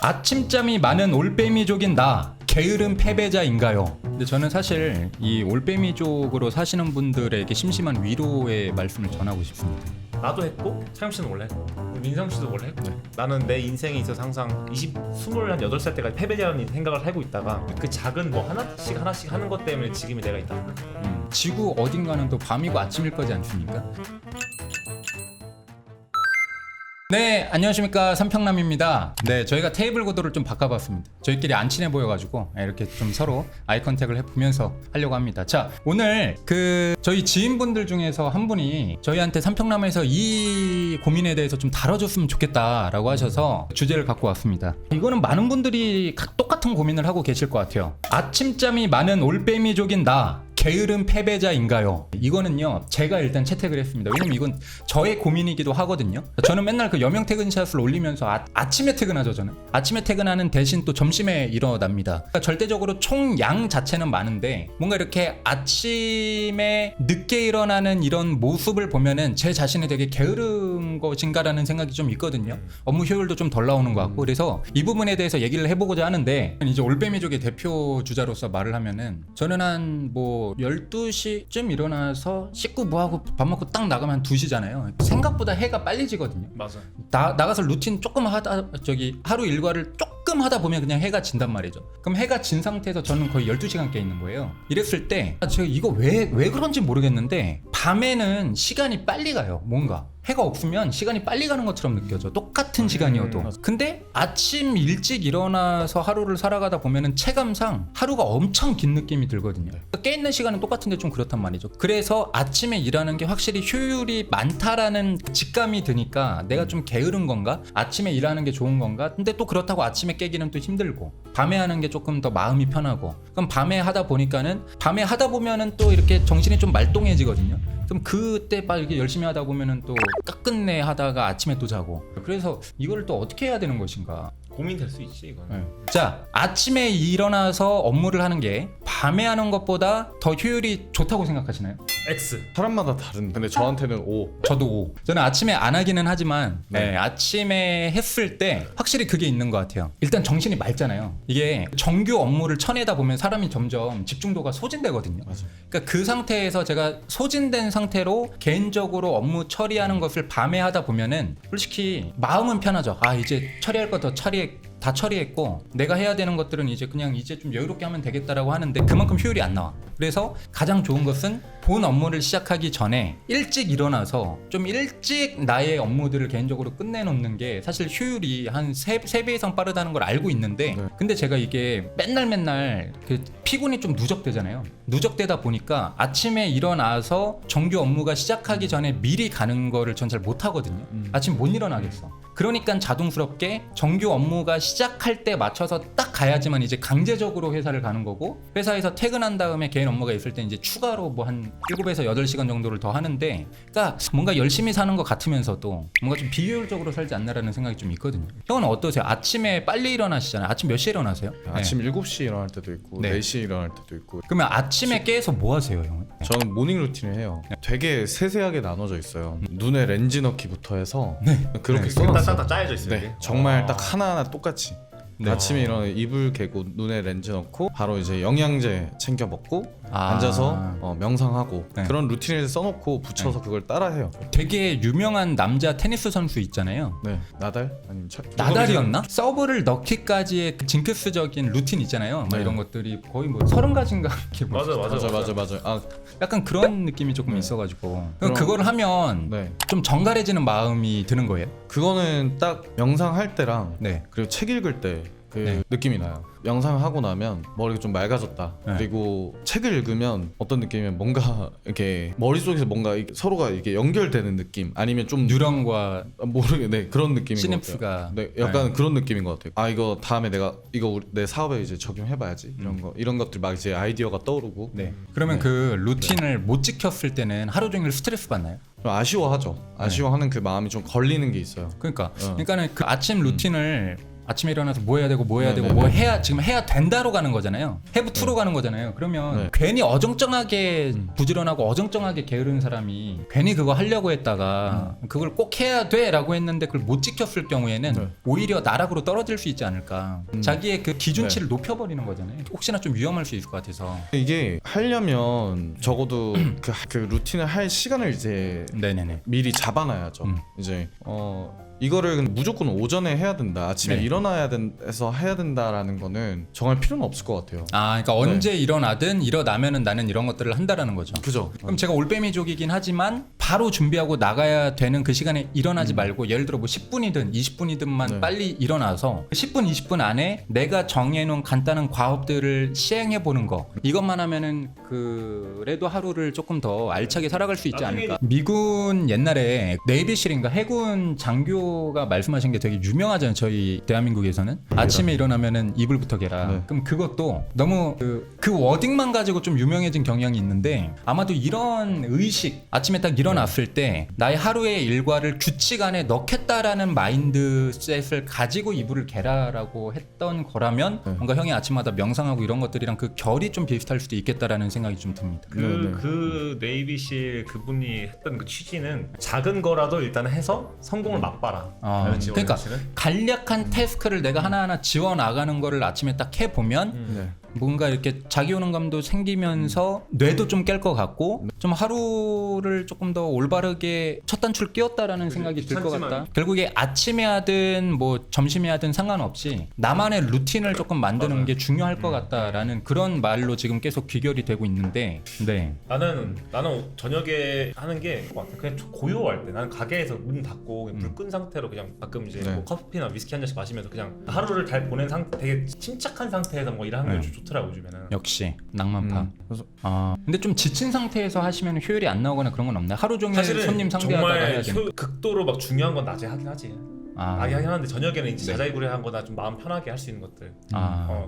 아침잠이 많은 올빼미족인 나 게으른 패배자인가요? 근데 저는 사실 이 올빼미족으로 사시는 분들에게 심심한 위로의 말씀을 전하고 싶습니다. 나도 했고 차영 씨는 원래 했고 민성 씨도 원래 했고 나는 내 인생에 있어서 항상 28살 때까지 패배자라는 생각을 하고 있다가 그 작은 뭐 하나씩 하는 것 때문에 지금의 내가 있다. 지구 어딘가는 또 밤이고 아침일 거지 않습니까? 네, 안녕하십니까, 삼평남입니다. 네, 저희가 테이블 구도를 좀 바꿔봤습니다. 저희끼리 안 친해 보여가지고 이렇게 좀 서로 아이 컨택을 해보면서 하려고 합니다. 자, 오늘 저희 지인분들 중에서 한 분이 저희한테 삼평남에서 이 고민에 대해서 좀 다뤄줬으면 좋겠다라고 하셔서 주제를 갖고 왔습니다. 이거는 많은 분들이 똑같은 고민을 하고 계실 것 같아요. 아침잠이 많은 올빼미족인 나 게으른 패배자인가요? 이거는요, 제가 일단 채택을 했습니다. 왜냐면 이건 저의 고민이기도 하거든요. 저는 맨날 그 여명 퇴근샷을 올리면서 아침에 퇴근하죠. 저는 아침에 퇴근하는 대신 또 점심에 일어납니다. 그러니까 절대적으로 총 양 자체는 많은데 뭔가 이렇게 아침에 늦게 일어나는 이런 모습을 보면은 제 자신이 되게 게으른 것인가라는 생각이 좀 있거든요. 업무 효율도 좀 덜 나오는 것 같고. 그래서 이 부분에 대해서 얘기를 해보고자 하는데, 이제 올빼미족의 대표 주자로서 말을 하면은 저는 한 12시쯤 일어나서 씻고 뭐하고 밥 먹고 딱 나가면 한 2시잖아요. 생각보다 해가 빨리 지거든요. 맞아. 나가서 루틴 조금 하다 하루 일과를 조금 하다 보면 그냥 해가 진단 말이죠. 그럼 해가 진 상태에서 저는 거의 12시간 깨 있는 거예요. 이랬을 때 제가 이거 왜 그런지 모르겠는데 밤에는 시간이 빨리 가요. 뭔가 해가 없으면 시간이 빨리 가는 것처럼 느껴져. 똑같은 시간이어도. 근데 아침 일찍 일어나서 하루를 살아가다 보면은 체감상 하루가 엄청 긴 느낌이 들거든요. 깨있는 시간은 똑같은데 좀 그렇단 말이죠. 그래서 아침에 일하는 게 확실히 효율이 많다라는 직감이 드니까 내가 좀 게으른 건가? 아침에 일하는 게 좋은 건가? 근데 또 그렇다고 아침에 깨기는 또 힘들고 밤에 하는 게 조금 더 마음이 편하고, 그럼 밤에 하다 보면은 또 이렇게 정신이 좀 말똥해지거든요. 그럼 그때 막 이렇게 열심히 하다 보면은 또 끝끝내 하다가 아침에 또 자고. 그래서 이걸 또 어떻게 해야 되는 것인가? 고민될 수 있지 이거는. 네. 자, 아침에 일어나서 업무를 하는 게 밤에 하는 것보다 더 효율이 좋다고 생각하시나요? X. 사람마다 다른데 근데 저한테는 O. 저도 O. 저는 아침에 안 하기는 하지만 아침에 했을 때 확실히 그게 있는 것 같아요. 일단 정신이 맑잖아요. 이게 정규 업무를 쳐내다 보면 사람이 점점 집중도가 소진되거든요. 맞아. 그러니까 그 상태에서 제가 소진된 상태로 개인적으로 업무 처리하는 것을 밤에 하다 보면은 솔직히 마음은 편하죠. 아, 이제 처리할 거 다 처리했고 내가 해야 되는 것들은 이제 좀 여유롭게 하면 되겠다라고 하는데 그만큼 효율이 안 나와. 그래서 가장 좋은 것은 본 업무를 시작하기 전에 일찍 일어나서 좀 일찍 나의 업무들을 개인적으로 끝내놓는 게 사실 효율이 한 3배 이상 빠르다는 걸 알고 있는데, 근데 제가 이게 맨날 그 피곤이 좀 누적되잖아요. 누적되다 보니까 아침에 일어나서 정규 업무가 시작하기 전에 미리 가는 거를 전 잘 못하거든요. 아침 못 일어나겠어. 그러니까 자동스럽게 정규 업무가 시작할 때 맞춰서 딱 가야지만 이제 강제적으로 회사를 가는 거고, 회사에서 퇴근한 다음에 개인 업무가 있을 때 이제 추가로 뭐 한 7에서 8시간 정도를 더 하는데, 그러니까 뭔가 열심히 사는 것 같으면서도 뭔가 좀 비효율적으로 살지 않나라는 생각이 좀 있거든요. 형은 어떠세요? 아침에 빨리 일어나시잖아요. 아침 몇 시에 일어나세요? 아침 7시에 일어날 때도 있고 4시에 일어날 때도 있고. 그러면 아침에 깨서 뭐 하세요, 형은? 저는 모닝 루틴을 해요. 되게 세세하게 나눠져 있어요. 눈에 렌즈 넣기부터 해서 그렇게 써놨어요. 딱딱 짜여져 있어요. 네, 정말 딱 하나하나 똑같이. 네. 아침에 일어나 이불 개고 눈에 렌즈 넣고 바로 이제 영양제 챙겨 먹고 앉아서 명상하고 그런 루틴을 써놓고 붙여서 그걸 따라해요. 되게 유명한 남자 테니스 선수 있잖아요. 네, 나달 아니면 나달이었나? 서브를 넣기까지의 그 징크스적인 루틴 있잖아요. 막 이런 것들이 거의 뭐 30가지인가 이렇게 맞아. 아, 약간 그런 느낌이 조금 있어가지고 그거를 하면 좀 정갈해지는 마음이 드는 거예요. 그거는 딱 명상할 때랑 그리고 책 읽을 때 느낌이 나요. 명상하고 나면 머리가 좀 맑아졌다. 그리고 책을 읽으면 어떤 느낌이면 뭔가 이렇게 머릿속에서 뭔가 서로가 이게 연결되는 느낌, 아니면 좀 뉴런과 그런 느낌인 시냅스가 것 같아요. 약간 그런 느낌인 것 같아요. 아, 이거 다음에 내가 내 사업에 이제 적용해봐야지. 이런 것들 막 이제 아이디어가 떠오르고. 그러면 그 루틴을 못 지켰을 때는 하루 종일 스트레스 받나요? 좀 아쉬워하죠. 아쉬워하는 그 마음이 좀 걸리는 게 있어요. 그러니까는 그 아침 루틴을 아침에 일어나서 뭐 해야 되고 뭐 해야 되고 뭐 해야 지금 해야 된다로 가는 거잖아요. have to로 가는 거잖아요. 그러면 괜히 어정쩡하게 부지런하고 어정쩡하게 게으른 사람이 괜히 그거 하려고 했다가 그걸 꼭 해야 돼라고 했는데 그걸 못 지켰을 경우에는 오히려 나락으로 떨어질 수 있지 않을까. 자기의 그 기준치를 높여버리는 거잖아요. 혹시나 좀 위험할 수 있을 것 같아서. 이게 하려면 적어도 그 루틴을 할 시간을 이제 네네네. 미리 잡아놔야죠. 이제 이거를 무조건 오전에 해야 된다, 아침에 네. 일어나야 돼서 해야 된다라는 거는 정할 필요는 없을 것 같아요. 아, 그러니까 언제 일어나든 일어나면은 나는 이런 것들을 한다라는 거죠. 그죠? 그럼 제가 올빼미족이긴 하지만 바로 준비하고 나가야 되는 그 시간에 일어나지 말고 예를 들어 뭐 10분이든 20분이든만 빨리 일어나서 10분 20분 안에 내가 정해놓은 간단한 과업들을 시행해 보는 거, 이것만 하면은 그래도 하루를 조금 더 알차게 살아갈 수 있지 않을까. 미군 옛날에 네이비실인가 해군 장교가 말씀하신 게 되게 유명하잖아요. 저희 대한민국에서는 아침에 일어나면은 이불부터 개라. 그럼 그것도 너무 그 워딩만 가지고 좀 유명해진 경향이 있는데, 아마도 이런 의식, 아침에 딱 일어났을 때 나의 하루의 일과를 규칙 안에 넣겠다라는 마인드셋을 가지고 이불을 개라라고 했던 거라면 뭔가 형이 아침마다 명상하고 이런 것들이랑 그 결이 좀 비슷할 수도 있겠다라는 생각이 좀 듭니다. 그 네이비실 그분이 했던 그 취지는 작은 거라도 일단 해서 성공을 맛봐라. 그러니까 간략한 태스크를 내가 하나하나 지워 나가는 거를 아침에 딱 해보면 뭔가 이렇게 자기효능감도 생기면서 뇌도 좀 깰 것 같고 좀 하루를 조금 더 올바르게 첫 단추를 끼웠다라는 생각이 들 것 같다. 결국에 아침에 하든 뭐 점심에 하든 상관없이 나만의 루틴을 조금 만드는 게 중요할 것 같다라는 그런 말로 지금 계속 귀결이 되고 있는데, 네. 나는 저녁에 하는 게 그냥 고요할 때, 나는 가게에서 문 닫고 불 끈 상태로 그냥 가끔 이제 뭐 커피나 위스키 한 잔씩 마시면서 그냥 하루를 잘 보낸 상태, 되게 침착한 상태에서 뭐 일하는 게 좋더라고 요즘에는. 역시 낭만파. 근데 좀 지친 상태에서 하시면 효율이 안 나오거나 그런 건 없나요? 하루 종일 손님 상대하다가 해야 되니까. 극도로 막 중요한 건 낮에 하긴 하지. 낮에 하긴 하는데 저녁에는 이제 자자이구레하거나 좀 마음 편하게 할 수 있는 것들.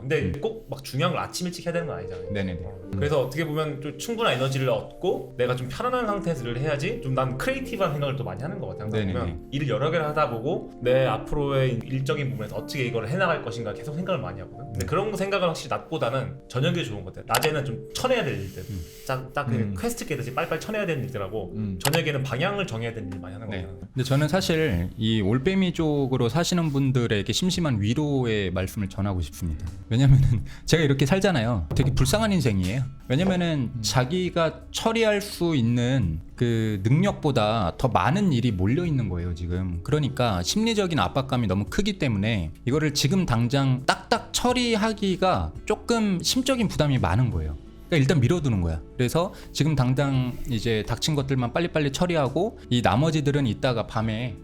근데 꼭 막 중요한 걸 아침 일찍 해야 되는 건 아니잖아요. 네네네. 그래서 어떻게 보면 좀 충분한 에너지를 얻고 내가 좀 편안한 상태에서 일을 해야지 좀 난 크리에이티브한 생각을 또 많이 하는 것 같아요. 항상 보면 일을 여러 개를 하다 보고 내 앞으로의 일적인 부분에서 어떻게 이걸 해나갈 것인가 계속 생각을 많이 하거든. 근데 그런 생각을 확실히 낮보다는 저녁에 좋은 것 같아요. 낮에는 좀 쳐내야 될 일들, 딱 퀘스트 깨듯이 빨리빨리 쳐내야 되는 일들하고 저녁에는 방향을 정해야 되는 일 많이 하는 거예요. 근데 저는 사실 이 올빼미족으로 사시는 분들에게 심심한 위로의 말씀을 전하고 싶습니다. 왜냐면은 제가 이렇게 살잖아요. 되게 불쌍한 인생이에요. 왜냐면은 자기가 처리할 수 있는 그 능력보다 더 많은 일이 몰려 있는 거예요 지금. 그러니까 심리적인 압박감이 너무 크기 때문에 이거를 지금 당장 딱딱 처리하기가 조금 심적인 부담이 많은 거예요. 그러니까 일단 밀어두는 거야. 그래서 지금 당장 이제 닥친 것들만 빨리빨리 처리하고 이 나머지들은 이따가 밤에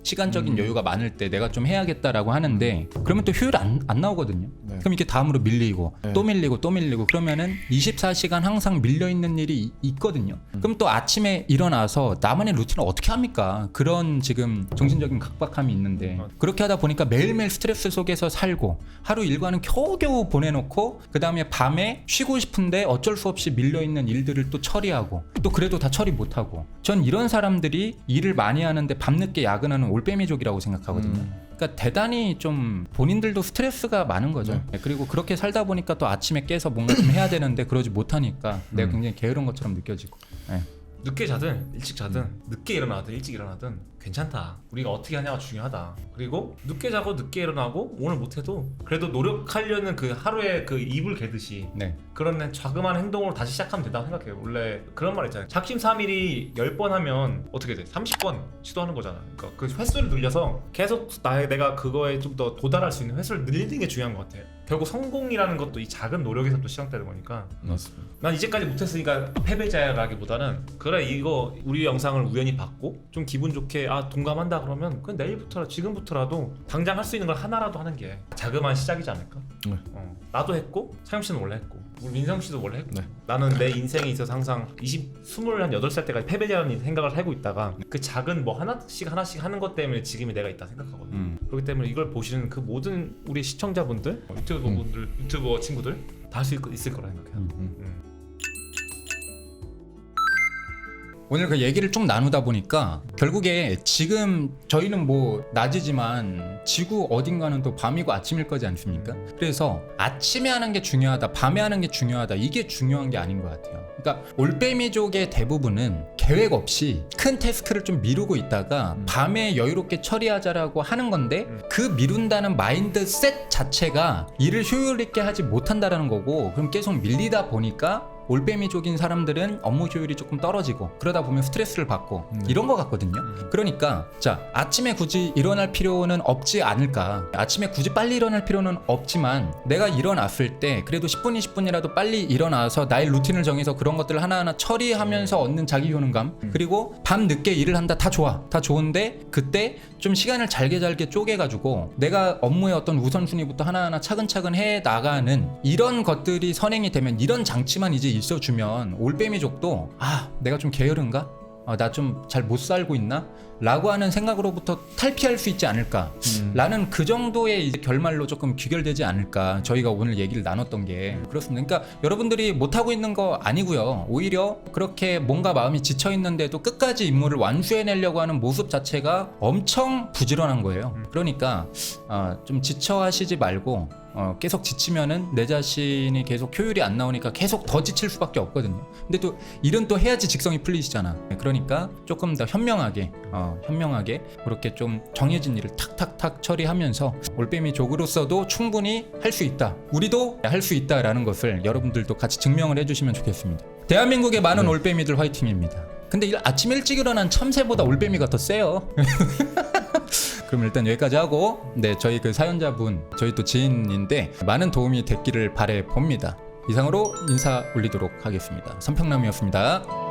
시간적인 여유가 많을 때 내가 좀 해야겠다라고 하는데, 그러면 또 효율 안 나오거든요. 그럼 이게 다음으로 밀리고 또 밀리고 또 밀리고 그러면은 24시간 항상 밀려있는 일이 있거든요. 그럼 또 아침에 일어나서 나만의 루틴을 어떻게 합니까? 그런 지금 정신적인 각박함이 있는데, 그렇게 하다 보니까 매일매일 스트레스 속에서 살고 하루 일과는 겨우겨우 보내놓고 그 다음에 밤에 쉬고 싶은데 어쩔 수 없이 밀려있는 일들을 또 처리하고 또 그래도 다 처리 못하고, 전 이런 사람들이 일을 많이 하는데 밤늦게 야근하는 올빼미족이라고 생각하거든요. 그러니까 대단히 좀 본인들도 스트레스가 많은 거죠. 그리고 그렇게 살다 보니까 또 아침에 깨서 뭔가 좀 해야 되는데 그러지 못하니까 내가 굉장히 게으른 것처럼 느껴지고. 늦게 자든 일찍 자든 늦게 일어나든 일찍 일어나든 괜찮다. 우리가 어떻게 하냐가 중요하다. 그리고 늦게 자고 늦게 일어나고 오늘 못해도 그래도 노력하려는 그 하루에 그 이불 개듯이 그런 자그마한 행동으로 다시 시작하면 된다고 생각해요. 원래 그런 말 있잖아요. 작심삼일이 10번 하면 어떻게 돼? 30번 시도하는 거잖아. 그러니까 그 횟수를 늘려서 계속 내가 그거에 좀 더 도달할 수 있는 횟수를 늘리는 게 중요한 것 같아요. 결국 성공이라는 것도 이 작은 노력에서 또 시작되는 거니까. 맞습니다. 난 이제까지 못했으니까 패배자라기보다는 그래 이거 우리 영상을 우연히 봤고 좀 기분 좋게 동감한다 그러면 그냥 내일부터라도 지금부터라도 당장 할 수 있는 걸 하나라도 하는 게 자그마한 시작이지 않을까? 나도 했고 차영 씨는 원래 했고 우리 민성 씨도 원래 했고 나는 내 인생에 있어서 항상 28살 때까지 패배자라는 생각을 하고 있다가 그 작은 뭐 하나씩 하는 것 때문에 지금의 내가 있다 생각하거든. 그렇기 때문에 이걸 보시는 그 모든 우리 시청자분들, 유튜버 친구들 다 할 수 있을 거라 생각해요. 오늘 그 얘기를 쭉 나누다 보니까 결국에 지금 저희는 뭐 낮이지만 지구 어딘가는 또 밤이고 아침일 거지 않습니까? 그래서 아침에 하는 게 중요하다, 밤에 하는 게 중요하다, 이게 중요한 게 아닌 것 같아요. 그러니까 올빼미족의 대부분은 계획 없이 큰 태스크를 좀 미루고 있다가 밤에 여유롭게 처리하자라고 하는 건데 그 미룬다는 마인드셋 자체가 일을 효율 있게 하지 못한다라는 거고, 그럼 계속 밀리다 보니까 올빼미족인 사람들은 업무 효율이 조금 떨어지고 그러다 보면 스트레스를 받고 이런 것 같거든요. 그러니까 자, 아침에 굳이 일어날 필요는 없지 않을까. 아침에 굳이 빨리 일어날 필요는 없지만 내가 일어났을 때 그래도 10분 20분이라도 빨리 일어나서 나의 루틴을 정해서 그런 것들을 하나하나 처리하면서 얻는 자기 효능감, 그리고 밤 늦게 일을 한다, 다 좋아, 다 좋은데 그때 좀 시간을 잘게 쪼개가지고 내가 업무의 어떤 우선순위부터 하나하나 차근차근 해 나가는 이런 것들이 선행이 되면, 이런 장치만 이제 있어주면 올빼미족도 아, 내가 좀 게으른가? 나 좀 잘 못 살고 있나? 라고 하는 생각으로부터 탈피할 수 있지 않을까 라는 그 정도의 이제 결말로 조금 귀결되지 않을까. 저희가 오늘 얘기를 나눴던 게 그렇습니다. 그러니까 여러분들이 못하고 있는 거 아니고요, 오히려 그렇게 뭔가 마음이 지쳐 있는데도 끝까지 임무를 완수해내려고 하는 모습 자체가 엄청 부지런한 거예요. 그러니까 좀 지쳐 하시지 말고, 계속 지치면은 내 자신이 계속 효율이 안 나오니까 계속 더 지칠 수밖에 없거든요. 근데 또 일은 또 해야지 직성이 풀리시잖아. 그러니까 조금 더 현명하게 그렇게 좀 정해진 일을 탁탁탁 처리하면서 올빼미족으로서도 충분히 할 수 있다, 우리도 할 수 있다라는 것을 여러분들도 같이 증명을 해주시면 좋겠습니다. 대한민국의 많은 올빼미들 화이팅입니다. 근데 아침 일찍 일어난 참새보다 올빼미가 더 세요. 그럼 일단 여기까지 하고, 네, 저희 그 사연자분, 저희 또 지인인데 많은 도움이 됐기를 바래 봅니다. 이상으로 인사 올리도록 하겠습니다. 삼평남이었습니다.